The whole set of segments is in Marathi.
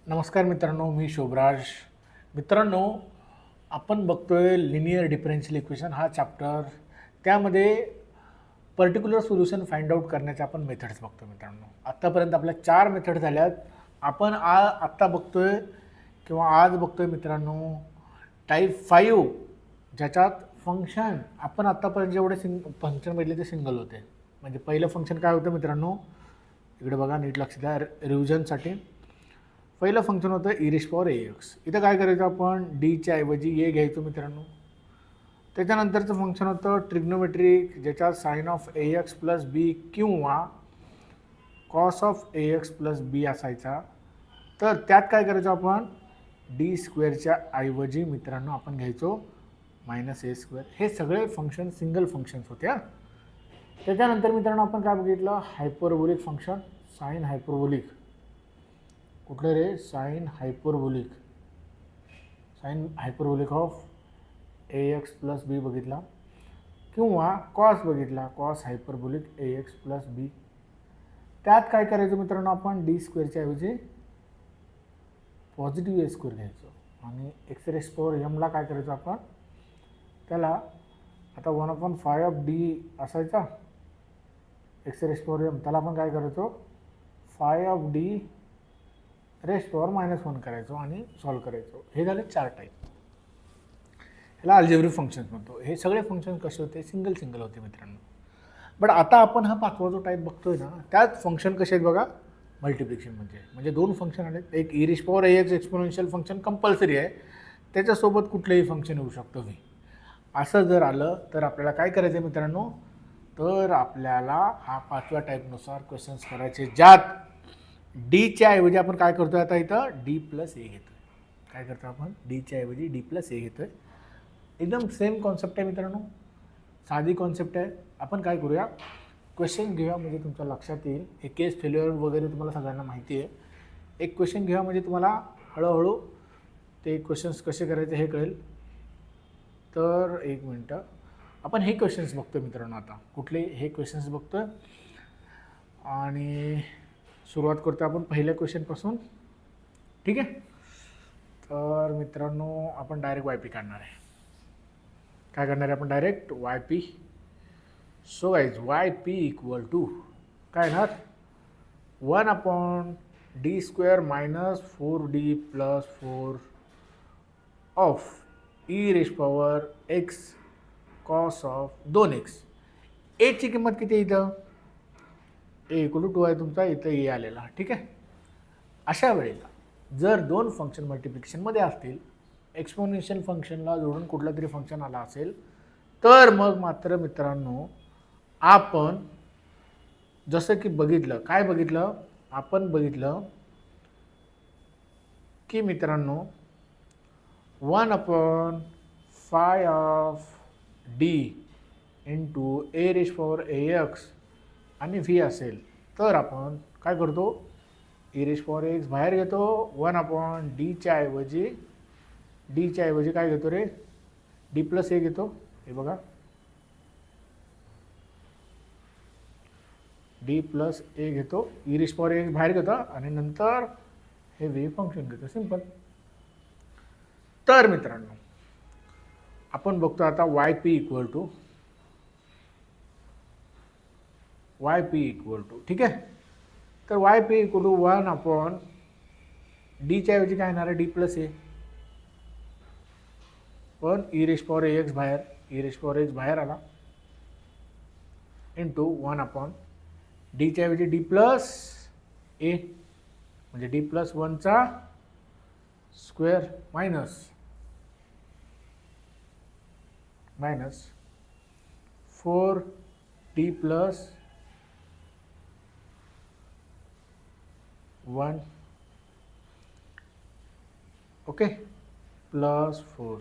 नमस्कार मित्रांनो, मी शोभराज. मित्रांनो, आपण बघतोय लिनियर डिफरन्शियल इक्वेशन हा चॅप्टर. त्यामध्ये पर्टिक्युलर सोल्युशन फाइंड आउट करण्याचे आपण मेथड्स बघतो. मित्रांनो, आत्तापर्यंत आपल्या 4 मेथड झाल्यात. आपण आत्ता बघतोय किंवा आज बघतोय मित्रांनो टाईप 5, ज्याच्यात फंक्शन आपण आत्तापर्यंत जेवढे फंक्शन बघितले ते सिंगल होते. म्हणजे पहिलं फंक्शन काय होतं मित्रांनो, इकडे बघा, नीट लक्ष द्या रिव्हिजनसाठी. पहिलं फंक्शन होतं e⁻ax. इथं काय करायचं, आपण डीच्या ऐवजी ए घ्यायचो मित्रांनो. त्याच्यानंतरचं फंक्शन होतं ट्रिग्नोमेट्रिक, ज्याच्यात साइन ऑफ ax प्लस बी किंवा कॉस ऑफ ax प्लस बी असायचा. तर त्यात काय करायचं, आपण डी स्क्वेअरच्या ऐवजी मित्रांनो आपण घ्यायचो -a². हे सगळे फंक्शन सिंगल फंक्शन्स होते. त्याच्यानंतर मित्रांनो आपण काय बघितलं, हायपरबोलिक फंक्शन, साइन हायपरबोलिक. कुठलं रे, sine hyperbolic of ax plus B बघितला, किंवा कॉस बघितला, cos hyperbolic ax plus B. त्यात काय करायचं मित्रांनो, आपण डी स्क्वेअरच्या ऐवजी पॉझिटिव्ह a² घ्यायचो. आणि x⁻m ला काय करायचं, आपण त्याला आता 1/5 ऑफ डी असायचा x⁻m, त्याला आपण काय करायचो 5 ऑफ डी -1 करायचो आणि सॉल्व करायचो. हे झाले 4 टाईप. ह्याला अल्जेब्रिक फंक्शन्स म्हणतो. हे सगळे फंक्शन कसे होते, सिंगल होते मित्रांनो. बट आता आपण हा 5वा जो टाईप बघतोय ना, त्यात फंक्शन कसे आहेत बघा, मल्टिप्लिकेशन म्हणजे 2 फंक्शन आले. एक e⁻ax एक्सपोनेन्शियल फंक्शन कंपल्सरी आहे, त्याच्यासोबत कुठलंही फंक्शन येऊ शकतं v. असं जर आलं तर आपल्याला काय करायचं आहे मित्रांनो, तर आपल्याला हा 5व्या टाईपनुसार क्वेश्चन्स करायचे, ज्यात डीच्या ऐवजी आपण काय करतोय, आता इथं डी प्लस ए घेतोय. काय करतो आपण, डीच्या ऐवजी डी प्लस ए घेतोय. एकदम सेम कॉन्सेप्ट आहे मित्रांनो, साधी कॉन्सेप्ट आहे. आपण काय करूया, क्वेश्चन घेऊया, म्हणजे तुमच्या लक्षात येईल. हे केस फेल्युअर वगैरे तुम्हाला सगळ्यांना माहिती आहे. एक क्वेश्चन घेऊया, म्हणजे तुम्हाला हळूहळू ते क्वेश्चन्स कसे करायचे हे कळेल. तर एक मिनटं, आपण हे क्वेश्चन्स बघतोय मित्रांनो. आता कुठले हे क्वेश्चन्स बघतोय आणि सुरुवात करतो आपण पहिल्या क्वेश्चनपासून. ठीक आहे. तर मित्रांनो आपण डायरेक्ट वाय पी काढणार आहे. काय करणार आहे आपण, direct Y P. So guys, Y P equal to काय येणार, 1/d² -4d + 4 of e⁻x cos of 2x. एची किंमत किती आहे इथं, a=2 आहे तुमचा, इथं ए आलेला. ठीक आहे. अशा वेळेला जर 2 फंक्शन मल्टिप्लिकेशनमध्ये असतील, एक्सपोनेन्शियल फंक्शनला जोडून कुठला तरी फंक्शन आला असेल, तर मग मात्र मित्रांनो आपण जसं की बघितलं, काय बघितलं आपण, बघितलं की मित्रांनो 1/5 ऑफ डी इंटू a⁻ax आणि v असेल, तर आपण काय करतो, e⁻x बाहेर घेतो, 1/dच्या ऐवजी काय घेतो रे, डी प्लस ए घेतो. हे बघा, डी प्लस ए घेतो, e⁻x बाहेर घेतो आणि नंतर हे v फंक्शन घेतो. सिंपल. तर मित्रांनो आपण बघतो आता वाय पी इक्वल टू, ठीक आहे. तर वाय पी इक्वल टू 1/डीच्या ऐवजी काय येणार आहे, डी प्लस ए, पण e⁻x बाहेर आला, इंटू 1/डीच्या ऐवजी डी प्लस ए, म्हणजे डी प्लस 1चा square minus 4d + 1, okay, plus 4.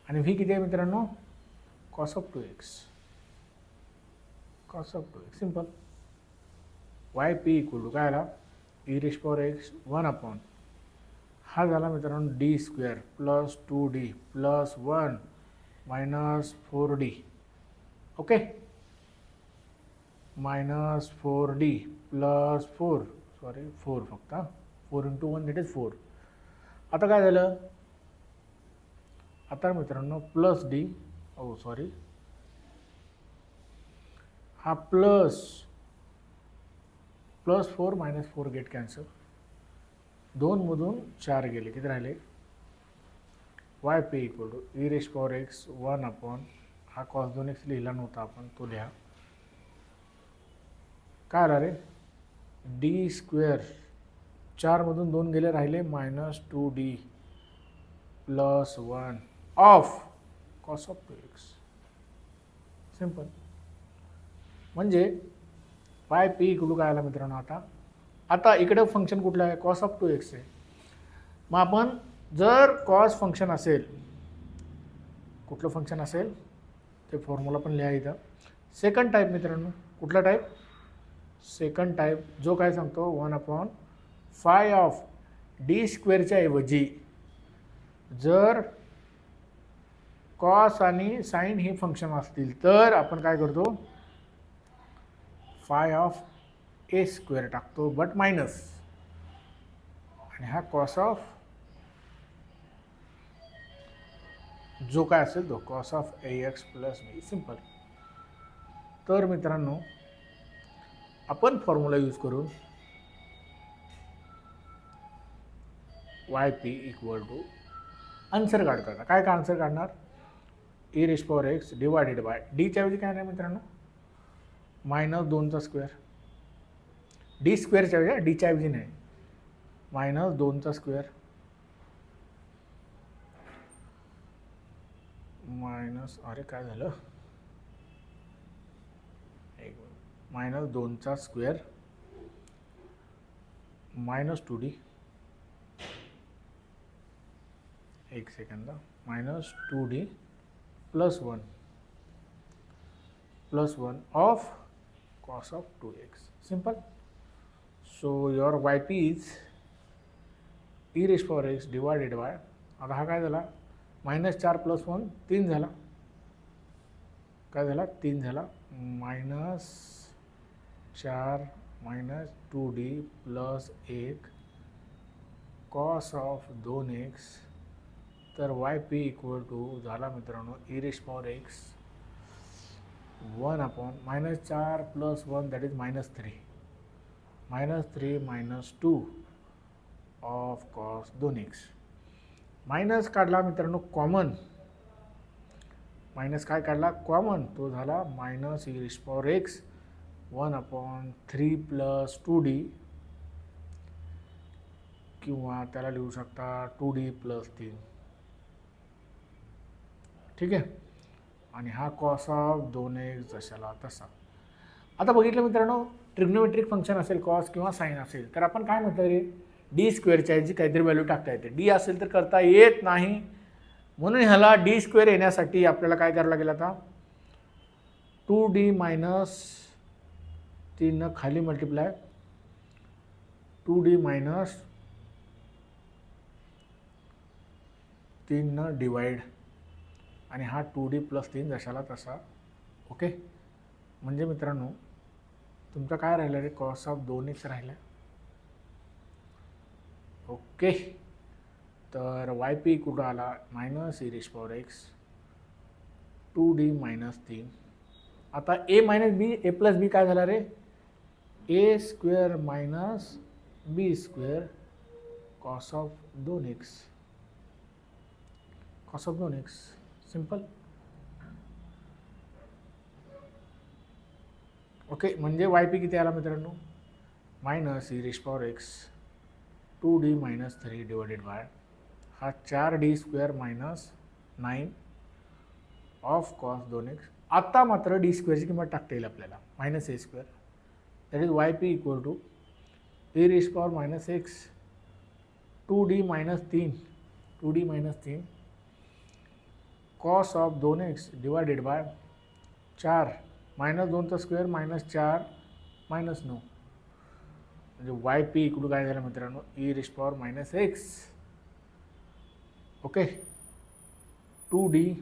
आणि व्ही किती आहे मित्रांनो, cos of 2x. Simple. Y P equal to काय आला, e⁻x 1/, हा झाला मित्रांनो d² + 2d + 1 - 4d. Okay, -4d + 4 फक्त 4 इंटू 1 दॅट इज 4. आता काय झालं, आता मित्रांनो प्लस डी, सॉरी, हा प्लस 4 मायनस 4 गेट कॅन्सल, 2मधून 4 गेले, किती राहिले, Y P equal to E raise power X 1 upon, हा कॉस 2x लिहिला नव्हता आपण, तो लिहा, काय आला रे, डी स्क्वेअर, 4मधून 2 गेले, राहिले minus 2d plus 1 of cos of 2x. Simple. म्हणजे वाय पी इक्वल टू काय आला मित्रांनो, आता इकडे फंक्शन कुठलं आहे, कॉस ऑफ 2x आहे. मग आपण जर कॉस फंक्शन असेल, कुठलं फंक्शन असेल ते फॉर्म्युला पण लिहा इथं. सेकंड टाईप मित्रांनो, कुठला टाईप, सेकंड टाईप, जो काय सांगतो 1 अपॉन फाय ऑफ डी स्क्वेअरच्या ऐवजी जर कॉस आणि साईन ही फंक्शन असतील तर आपण काय करतो, फाय ऑफ ए स्क्वेअर टाकतो, बट मायनस, आणि हा कॉस ऑफ जो काय असेल तो cos of A X plus B. Simple. तर मित्रांनो आपण फॉर्म्युला यूज करून Y P equal to answer काढतो. काय का आन्सर काढणार, E raise power x divided by डीच्या ऐवजी काय नाही मित्रांनो, मायनस 2चा स्क्वेअर, डी स्क्वेअरच्या ऐवजी, डीच्या ऐवजी नाही, मायनस 2चा स्क्वेअर मायनस, अरे काय झालं, मायनस 2चा स्क्वेअर मायनस 2d, एक second, minus 2d plus 1 of cos of 2x. Simple. So your why p is e raise power x divided by, आता हा काय झाला, -4 प्लस 1 3 झाला, काय झाला 3 झाला, -4 minus 2d plus 1 cos of 2x. तर वाय पी इक्वल टू झाला मित्रांनो E raise power X 1 upon -4 plus 1 that is -3 minus 2 of cos 2x. Minus काढला मित्रांनो कॉमन, मायनस काय काढला कॉमन, तो झाला minus E raise power X 1 upon 3 plus 2d, किंवा त्याला लिहू शकता 2d प्लस 3. ठीक आहे. आणि हा कॉस ऑफ 2x जशाला तसा. आता बघितलं मित्रांनो, ट्रिग्नोमेट्रिक फंक्शन असेल कॉस किंवा साईन असेल तर आपण काय म्हटलं रे, डी स्क्वेअरच्या ऐवजी काहीतरी व्हॅल्यू टाकता येते. डी असेल तर करता येत नाही, म्हणून ह्याला डी स्क्वेअर येण्यासाठी आपल्याला काय करावं लागेल, आता 2d मायनस 3 खाली मल्टिप्लाय 2d मायनस 3 डिवाइड, आणि हा 2d प्लस 3 जशाला तसा. ओके. म्हणजे मित्रांनो तुमचा काय राहिलं रे, कॉस ऑफ 2x राहिला. ओके. तर वाय पी कुठं आला, minus E raise power x 2d minus 3. आता ए मायनस बी, ए प्लस बी काय झाला रे, a square minus b square cos of 2x, cos of 2x. Simple. Okay. म्हणजे वाय पी किती आला मित्रांनो, minus E raise power x 2d minus 3 divided by हा 4d square minus 9 of cos 2x. आता मात्र डी स्क्वेअरची किंमत टाकता येईल आपल्याला, minus a square that is Y P equal to E raise power minus x 2d minus 3 cos of 2x divided by 4 minus 2चा स्क्वेअर मायनस 4 मायनस 9. म्हणजे वाय पी इकडून काय झालं मित्रांनो, E raise power minus x. Okay. 2d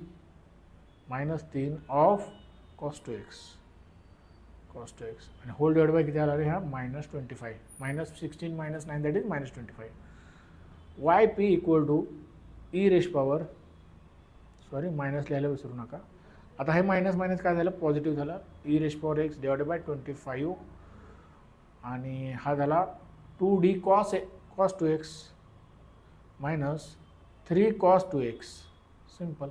minus 3 of cos 2x, cos 2x आणि होल डिवाइड बाय किती आला रे हा -25 -16 -9 that is -25 Y P equal to E raise power sorry minus लिहायला विसरू नका. आता हे मायनस मायनस काय झालं पॉझिटिव्ह झालं E raise power x divided by 25 आणि हा झाला 2d cos 2x minus 3 cos 2x simple.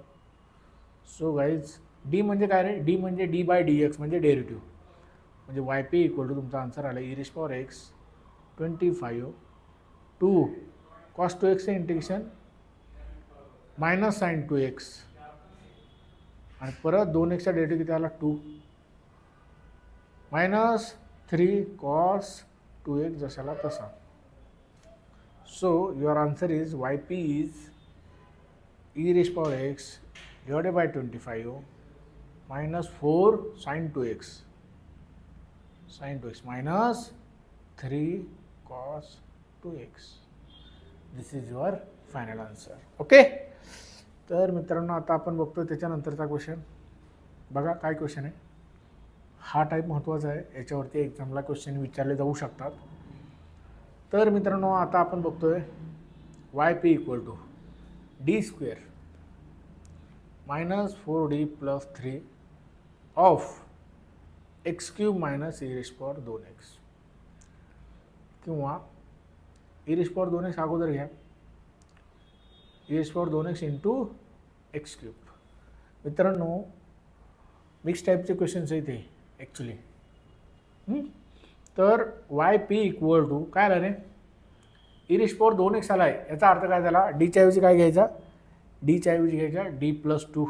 So guys D म्हणजे काय रे डी म्हणजे डी बाय डी एक्स म्हणजे डेरिव्हेटिव्ह म्हणजे वाय पी इक्वल टू तुमचा आन्सर आला E raise power x 25 2 cos 2x चे इंटिग्रेशन मायनस साइन 2x आणि परत 2x चा डेरिव्हेटिव्ह किती आला 2 मायनस 3 कॉस 2x जशाला तसा. So your answer is Y p is e raise power x divided by 25 minus 4 sine 2x minus 3 cos 2x. This is your final answer. Okay. तर मित्रांनो आता आपण बघतो त्याच्यानंतरचा क्वेश्चन. बघा काय क्वेश्चन आहे. हा टाईप महत्त्वाचा आहे, याच्यावरती एक्झामला क्वेश्चन विचारले जाऊ शकतात. तर मित्रांनो आता आपण बघतोय Y P equal to D square minus 4d plus 3 of X cube minus E raise power 2x किंवा ई रेश पॉवर 2x अगोदर घ्या E raise power 2x into x cube. मित्रांनो मिक्स टाईपचे क्वेश्चन्स आहेत ते ॲक्च्युली. तर वाय पी इक्वल टू काय आलं रे ई रेश पॉवर 2x आला आहे. याचा अर्थ काय झाला डीच्या ऐवजी काय घ्यायचा डीच्या ऐवजी घ्यायचा डी प्लस 2.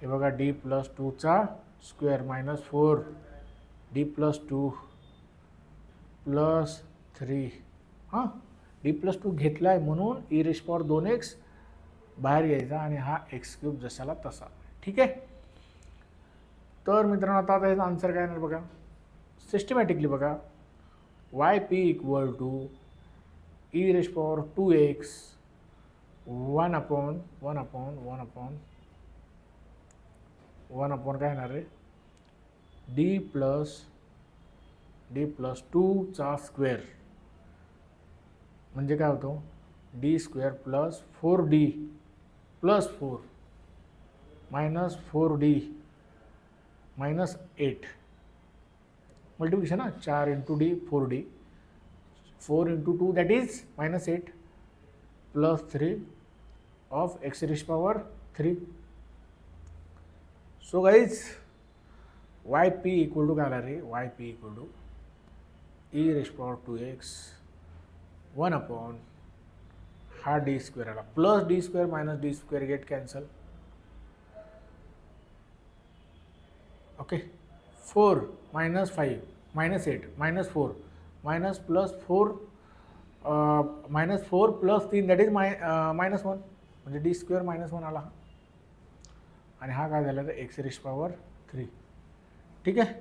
हे बघा डी प्लस 2चा square minus 4 d plus 2 plus 3 हां डी प्लस 2 घेतला आहे म्हणून ई रेश पॉवर 2x बाहेर घ्यायचा आणि हा एक्स क्यूब जशाला तसा. ठीक आहे. तर मित्रांनो आता याचा आन्सर काय येणार बघा सिस्टमॅटिकली बघा Y P equal to E raise power 2x 1 upon काय येणार रे डी प्लस 2चा स्क्वेअर म्हणजे काय होतो d square plus 4d plus 4 minus 4d minus 8 multiplication ना 4 into d 4d 4 into 2 that is minus 8 plus 3 of x raise power 3. So guys Y P equal to काय आला रे y P equal to E raise power 2x 1 upon हा डी स्क्वेअर आला plus d square minus D square get cancel. Okay 4 minus 5 minus 8 minus 4 minus plus 4 minus 4 plus 3 that is minus 1 म्हणजे डी स्क्वेअर मायनस 1 आला आणि हा काय झाला तर एक्स रेश पॉवर 3. ठीक आहे.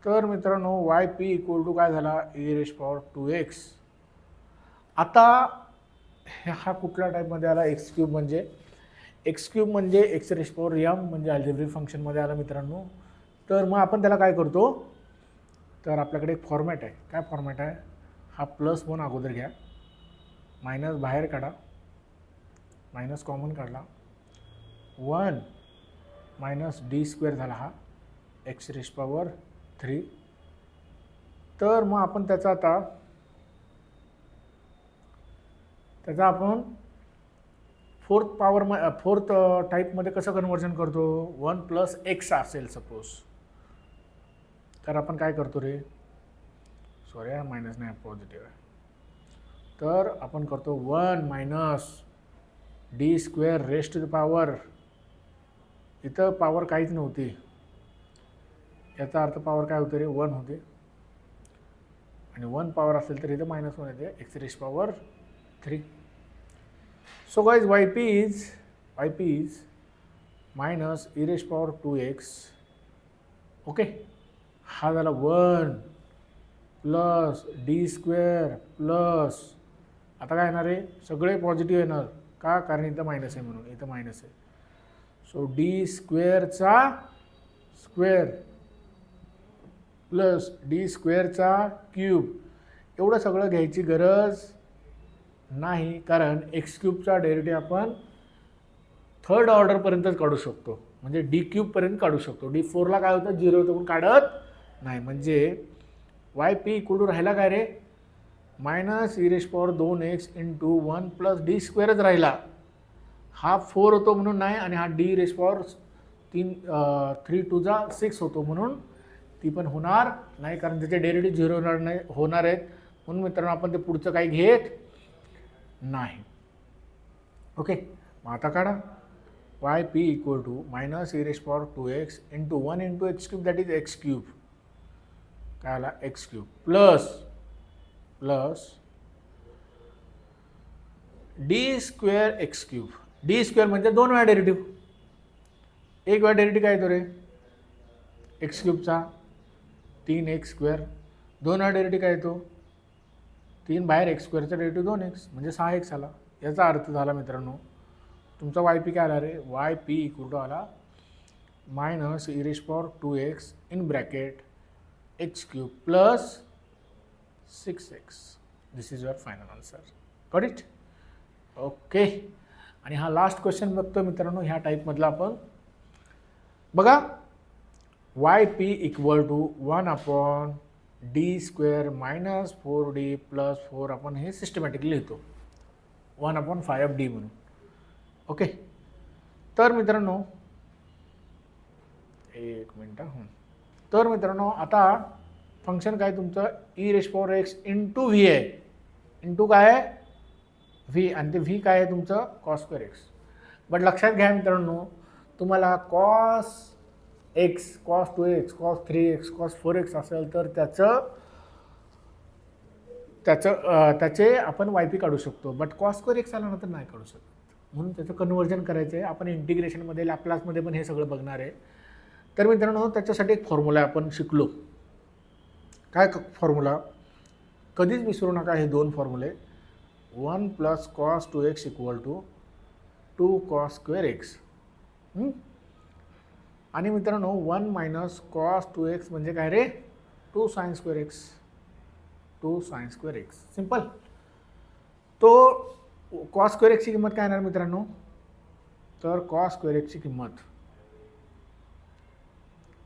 तर मित्रांनो वाय पी इक्वल टू काय झाला ई रेश पॉवर 2x. आता हा कुठल्या टाईपमध्ये आला एक्स क्यूब म्हणजे एक्स रेश पॉवर एम म्हणजे अल्जेब्रिक फंक्शनमध्ये आला मित्रांनो. तर मग आपण त्याला काय करतो तर आपल्याकडे एक फॉर्मॅट आहे. काय फॉर्मॅट आहे हा प्लस 1 अगोदर घ्या मायनस बाहेर काढा मायनस कॉमन काढला 1 मायनस डी स्क्वेअर झाला हा एक्स रेश पॉवर 3. तर मग आपण त्याचा आपण फोर्थ टाईपमध्ये कसं कन्वर्जन करतो 1 प्लस एक्स असेल सपोज तर आपण काय करतो रे सॉरी हा मायनस नाही पॉझिटिव्ह आहे. तर आपण करतो 1 minus D square raised to the power इथं पॉवर काहीच नव्हती याचा अर्थ पॉवर काय होते रे 1 होते आणि 1 पॉवर असेल तर इथं -1 येते x raise power 3. So guys yp is minus e raised power 2x. Okay हा झाला 1 प्लस डी स्क्वेअर प्लस आता काय येणार आहे सगळे पॉझिटिव्ह येणार का कारण इथं मायनस आहे म्हणून इथं मायनस आहे. सो डी स्क्वेअरचा स्क्वेअर प्लस डी स्क्वेअरचा क्यूब एवढं सगळं घ्यायची गरज नाही, कारण एक्स क्यूबचा डेरिव्हेटिव्ह आपण थर्ड ऑर्डरपर्यंतच काढू शकतो, म्हणजे डी क्यूबपर्यंत काढू शकतो. डी फोरला काय होतं, 0 होतं पण काढत नाही. म्हणजे वाय पी इक्वल टू राहिला काय रे, minus E raise power 2x into 1 plus d स्क्वेअरच राहिला. हा 4 होतो म्हणून नाही, आणि हा डी रेश पॉवर 3 2 जा 6 होतो म्हणून ती पण होणार नाही, कारण त्याचे डेरिव्हेटिव्ह 0 होणार नाही होणार आहेत. म्हणून मित्रांनो आपण ते पुढचं काही घेत नाही. ओके, मग आता काढा y P equal to minus E raise power 2x into 1 into x cube, that is x cube. काय आला, x cube plus d square x cube. D square म्हणजे 2 वेळा डेरिव्हेटिव्ह, एक वेळा डेरिव्हेटिव्ह काय येतो रे एक्स क्यूबचा 3x स्क्वेअर, 2 वेळा डेरिव्हेटिव्ह काय येतो 3 बाहेर एक्स स्क्वेअरचा डेरिव्हेटिव्ह 2x म्हणजे 6x आला. याचा अर्थ झाला मित्रांनो तुमचा वाय पी काय आला रे, वाय पी इक्वल टू आला minus E raise power 2x in bracket x cube plus 6x. This is your final answer. Got it. Okay, आणि हा लास्ट क्वेश्चन बघतो मित्रांनो ह्या टाईपमधला आपण. बघा Y P equal to 1 upon D square minus 4d plus 4 आपण हे सिस्टमॅटिकली लिहितो 1/5d म्हणून. ओके, तर मित्रांनो एक मिनटं. तर मित्रांनो आता फंक्शन काय तुमचं E raise power x into V आहे, इंटू काय आहे व्ही, आणि ते व्ही काय आहे तुमचं कॉस स्क्वेअर एक्स. बट लक्षात घ्या मित्रांनो तुम्हाला cos x, cos 2x, cos 3x, cos 4x असेल तर त्याचे आपण वाय पी काढू शकतो. बट कॉस स्क्वेअर एक्स आला ना तर नाही काढू शकत, म्हणून त्याचं कन्वर्जन करायचं आहे. आपण इंटिग्रेशनमध्ये लॅपलासमध्ये पण हे सगळं बघणार आहे. तर मित्रांनो त्याच्यासाठी एक फॉर्म्युला आपण शिकलो. काय फॉर्म्युला, कधीच विसरू नका हे 2 फॉर्म्युले. 1 plus cos 2x equal to 2 cos square X, आणि मित्रांनो 1 मायनस कॉस 2x म्हणजे काय रे 2 sine square X, 2 sine square x. Simple. तो कॉस स्क्वेअर एक्सची किंमत काय येणार मित्रांनो, तर कॉस स्क्वेअर एक्सची किंमत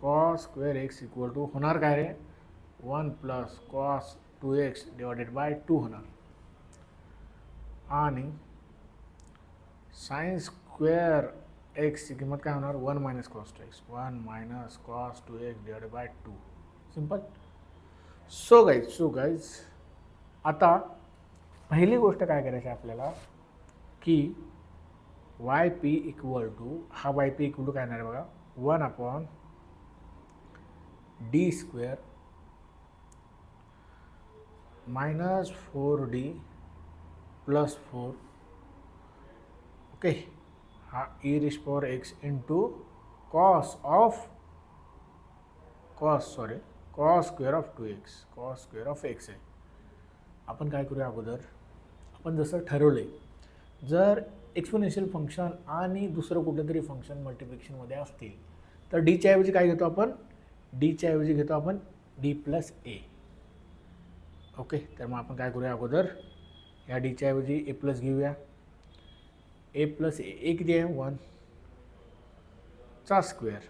cos square X equal to होणार काय रे 1 plus cos 2x divided by 2 होणार, आणि साइन स्क्वेअर एक्सची किंमत काय होणार 1 minus cos 2x, 1 minus cos 2x divided by 2. Simple. So guys आता पहिली गोष्ट काय करायची आपल्याला की वाय पी इक्वल टू, हा वाय पी इक्वल टू काय येणार आहे बघा 1 upon D square minus 4d plus 4. Okay, हा E raise power x into cos square of 2x, cos square of x आहे. आपण काय करूया अगोदर, आपण जसं ठरवले जर एक्सपोनेन्शियल फंक्शन आणि दुसरं कुठलं तरी फंक्शन मल्टिप्लिकेशनमध्ये असतील तर डीच्या ऐवजी काय घेतो आपण, डीच्या ऐवजी घेतो आपण डी प्लस ए. ओके, तर मग आपण काय करूया अगोदर या डीच्या ऐवजी ए प्लस घेऊया. ए प्लस ए किती आहे 1 चा square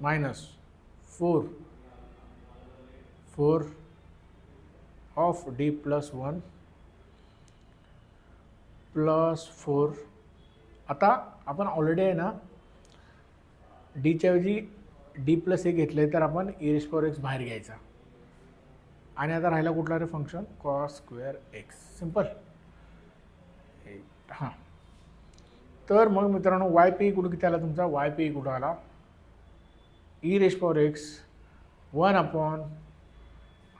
minus 4 of D plus 1 plus 4. आता आपण ऑलरेडी आहे ना डीच्या ऐवजी डी प्लस ए घेतले तर आपण ई रेश पॉवर एक्स बाहेर घ्यायचा, आणि आता राहिला कुठला रे function cos square x. Simple. हां, तर मग मित्रांनो वाय पी कुठं किती आला तुमचा, वाय पी कुठं आला E raise power X 1 upon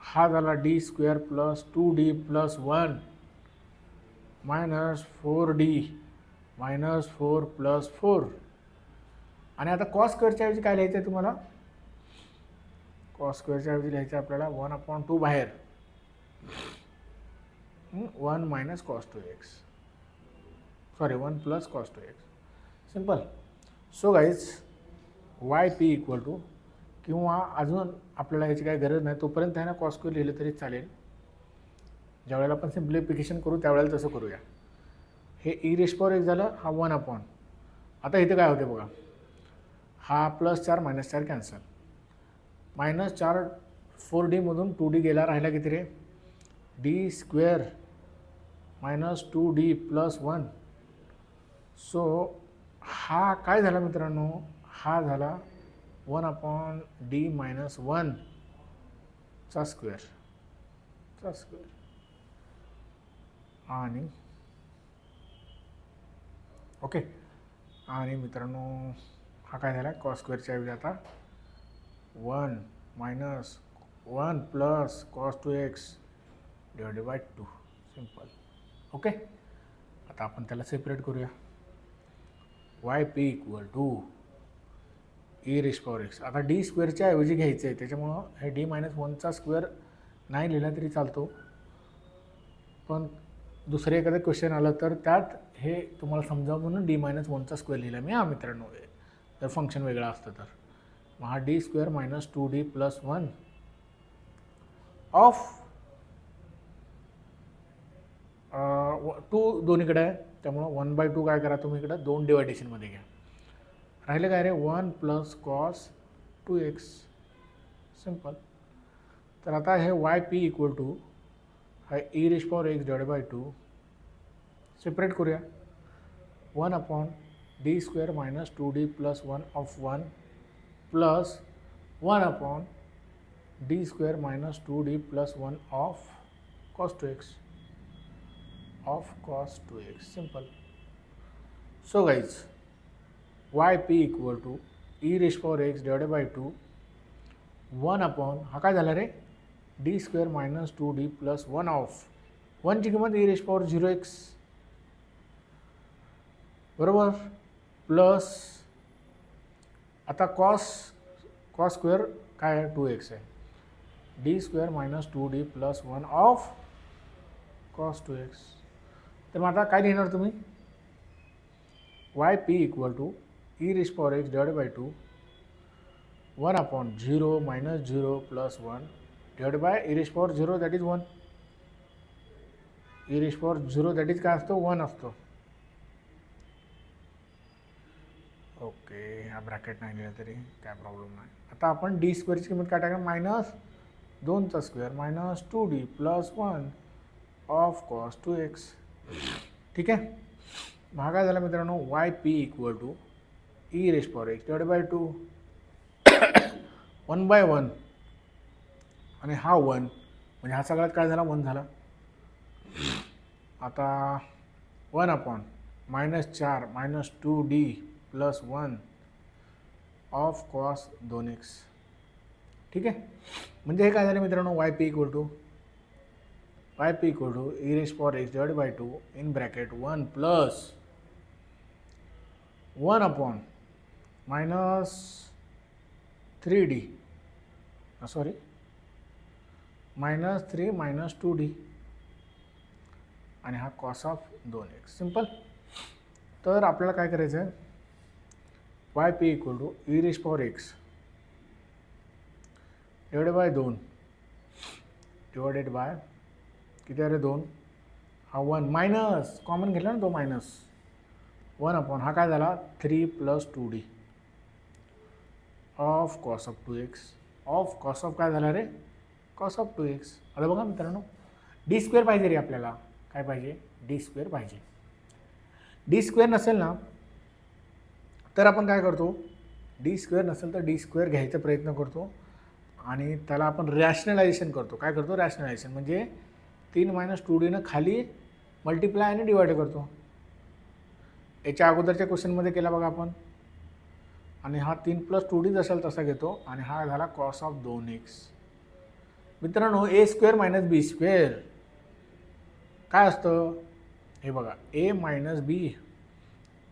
हा झाला D square plus 2d plus 1 minus 4d minus 4 plus 4. आणि आता कॉस स्क्वेअरच्या ऐवजी काय लिहायचं आहे तुम्हाला, कॉस स्क्वेअरच्या ऐवजी लिहायचं आहे आपल्याला 1/2 बाहेर 1 minus cos 2x, sorry 1 plus cos 2x. Simple. So guys Y P equal to किंवा अजून आपल्याला ह्याची काही गरज नाही तोपर्यंत आहे ना कॉस स्क्वेअर लिहिलं तरी चालेल. ज्यावेळेला आपण सिम्प्लिफिकेशन करू त्यावेळेला तसं करूया. हे ई रेश पॉवर एक झालं, हा 1/. आता इथे काय होते बघा, हा +4 -4 कॅन्सल. -4 4D मधून 2D गेला, राहिला किती रे, D² - 2D + 1. सो हा काय झाला मित्रांनो, हा झाला 1/D - 1 चा स्क्वेअर आणि ओके. आणि मित्रांनो हा काय झाला, कॉस स्क्वेअरच्या ऐवजी आता 1 - 1 + cos 2x / 2 सिंपल. ओके. आता आपण त्याला सेपरेट करूया. yp = e raise power x. आता डी स्क्वेअरच्या ऐवजी घ्यायचं आहे, त्याच्यामुळं हे D - 1 चा स्क्वेअर नाही लिहिला तरी चालतो, पण दुसरं एखादं क्वेश्चन आलं तर त्यात हे तुम्हाला समजावं म्हणून D - 1 चा स्क्वेअर लिहिला मी. मित्रांनो जर फंक्शन वेगळं असतं तर मग हा D² - 2D + 1 ऑफ 2 दोन्हीकडे आहे, त्यामुळं 1/2 काय करा तुम्ही इकडं 2 डिवायडेशनमध्ये घ्या. राहिलं काय रे, 1 + cos 2x सिंपल. तर आता हे yp = हा e raise power x / 2 separate करूया. 1/D² - 2D + 1 of 1 + 1/D² - 2D + 1 of cos 2x simple. So guys yp = e raise power x / 2 1/, हा काय झाला रे, D² - 2D + 1 ऑफ 1 ची किंमत e रेश पॉवर 0x बरोबर, प्लस आता कॉस स्क्वेअर काय आहे, 2x आहे, D² - 2D + 1 of cos 2x. तर मग आता काय लिहिणार तुम्ही, yp = e raise power x / 2 1/0 - 0 + 1 / e raise power 0 that is 1. e raise power 0 that is काय असतो, 1 असतो. ओके, हा ब्रॅकेट नाही लिहिला तरी काय प्रॉब्लेम नाही. आता आपण D स्क्वेअरची किंमत काय टाका, -2 चा square - 2D + 1 of cos 2x. ठीक आहे. हा काय झाला मित्रांनो, yp = e raise power x / 2 1/1 आणि हा 1 म्हणजे हा सगळ्यात काय झाला, 1 झाला. आता 1/- 4 - 2D + 1 ऑफ cos 2x. ठीक आहे. म्हणजे हे काय झालं मित्रांनो, yp = e raise power x / 2 in bracket 1 + 1/- 3D sorry -3 - 2D आणि हा cos 2x सिंपल. तर आपल्याला काय करायचं आहे, yp = e raise power x / 2 divided by किती आहे रे, 2, हा 1 मायनस कॉमन घेतला ना तो -1/, हा काय झाला 3 + 2D of cos 2x of cos काय झाला रे, cos 2x. आता बघा मित्रांनो, D² पाहिजे रे आपल्याला, काय पाहिजे, D² पाहिजे. D² नसेल ना तर आपण काय करतो, D² नसेल तर D² घ्यायचा प्रयत्न करतो आणि त्याला आपण रॅशनलायझेशन करतो. काय करतो, रॅशनलायझेशन म्हणजे 3 - 2D खाली मल्टिप्लाय आणि डिवाइड करतो. याच्या अगोदरच्या क्वेश्चनमध्ये केला बघा आपण, आणि हा 3 + 2D असेल तसा घेतो आणि हा झाला cos 2x. मित्रांनो a² - b² काय असतं, हे बघा, a - b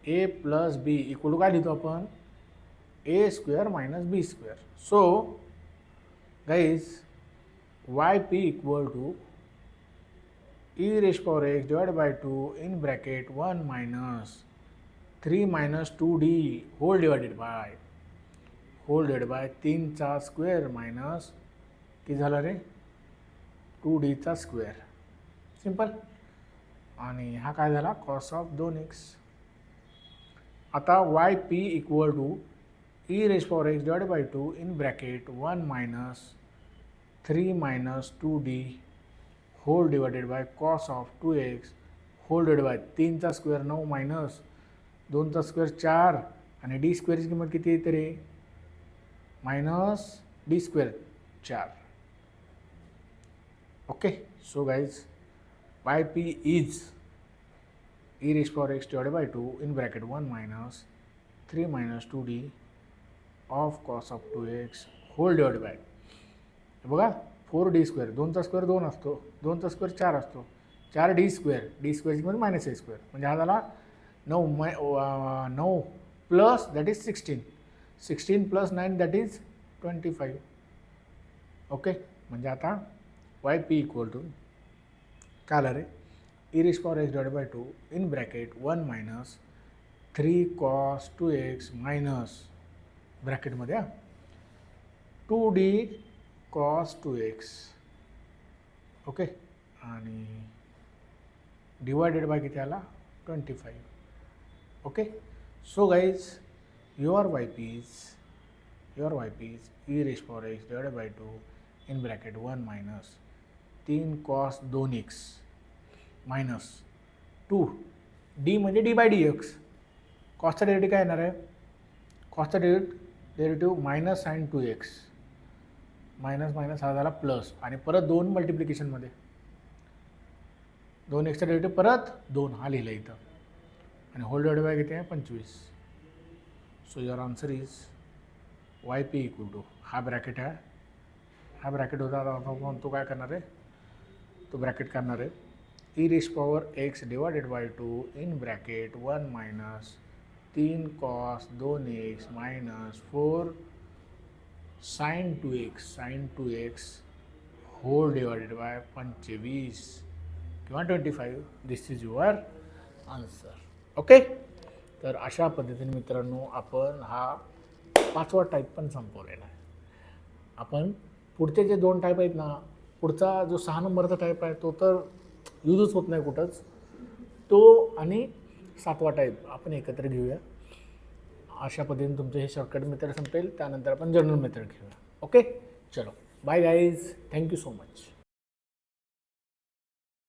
a + b = काय लिहितो आपण, a² - b². So guys yp = e raise power x / 2 in bracket 1 - 3 - 2D whole divided by whole divide by 3चा स्क्वेअर मायनस किती झालं रे 2d चा स्क्वेअर. सिंपल. आणि हा काय झाला कॉस ऑफ 2x. आता y P equal to e raise power x divide by 2 in bracket 1 minus 3 minus 2d whole divided by cos of 2x whole divide by 3चा स्क्वेअर 9 मायनस 2चा स्क्वेअर 4 आणि डी स्क्वेअरची किंमत किती येते रे minus D square 4. Okay. So guys Y p is e raised power x divided by 2 in bracket 1 minus 3 minus 2d of cos of 2x whole divided by बघा 4d स्क्वेअर 2चा स्क्वेअर 2 असतो 2चा स्क्वेअर 4 असतो 4d स्क्वेअर डी स्क्वेअरची म्हणजे मायनस ए स्क्वेअर म्हणजे हा झाला 9 plus that is 16 plus 9 that is 25. Okay. म्हणजे आता वाय पी इक्वल टू काय आलं रे e raised power x divided by 2 in bracket 1 minus 3 cos 2x minus ब्रॅकेटमध्ये 2d cos 2x. Okay. आणि डिवायडेड बाय किती आला 25. Okay. So guys your why p is e raised power x divided by 2 in bracket 1 minus 3 cos 2x minus 2 d म्हणजे डी बाय डी एक्स. कॉसचा डेरिव्हेटिव्ह काय येणार आहे कॉसचा derivative minus sine 2x minus minus हा झाला प्लस आणि परत 2 मल्टिप्लिकेशनमध्ये 2xचा डेरिव्हेटिव्ह परत 2 हा लिहिला इथं आणि होल डिवाइड बाय किती आहे 25. So your answer is Y P equal to हा ब्रॅकेट आहे हा ब्रॅकेट होता तो काय करणार आहे तो ब्रॅकेट करणार आहे e raised power x divided by 2 in bracket 1 minus 3 cos 2x minus 4 sin 2x whole divided by 25 किंवा 25. दिस इज युअर आन्सर. ओके. तर अशा पद्धतीने मित्रांनो आपण हा 5वा टाईप पण संपवलेला आहे. आपण पुढचे जे 2 टाईप आहेत ना पुढचा जो 6 नंबरचा टाईप आहे तो तर यूजच होत नाही कुठंच तो आणि 7वा टाईप आपण एकत्र घेऊया. अशा पद्धतीने तुमचं हे शॉर्टकट मेथड संपेल त्यानंतर आपण जनरल मेथड घेऊया. ओके. चलो bye guys. Thank you so much.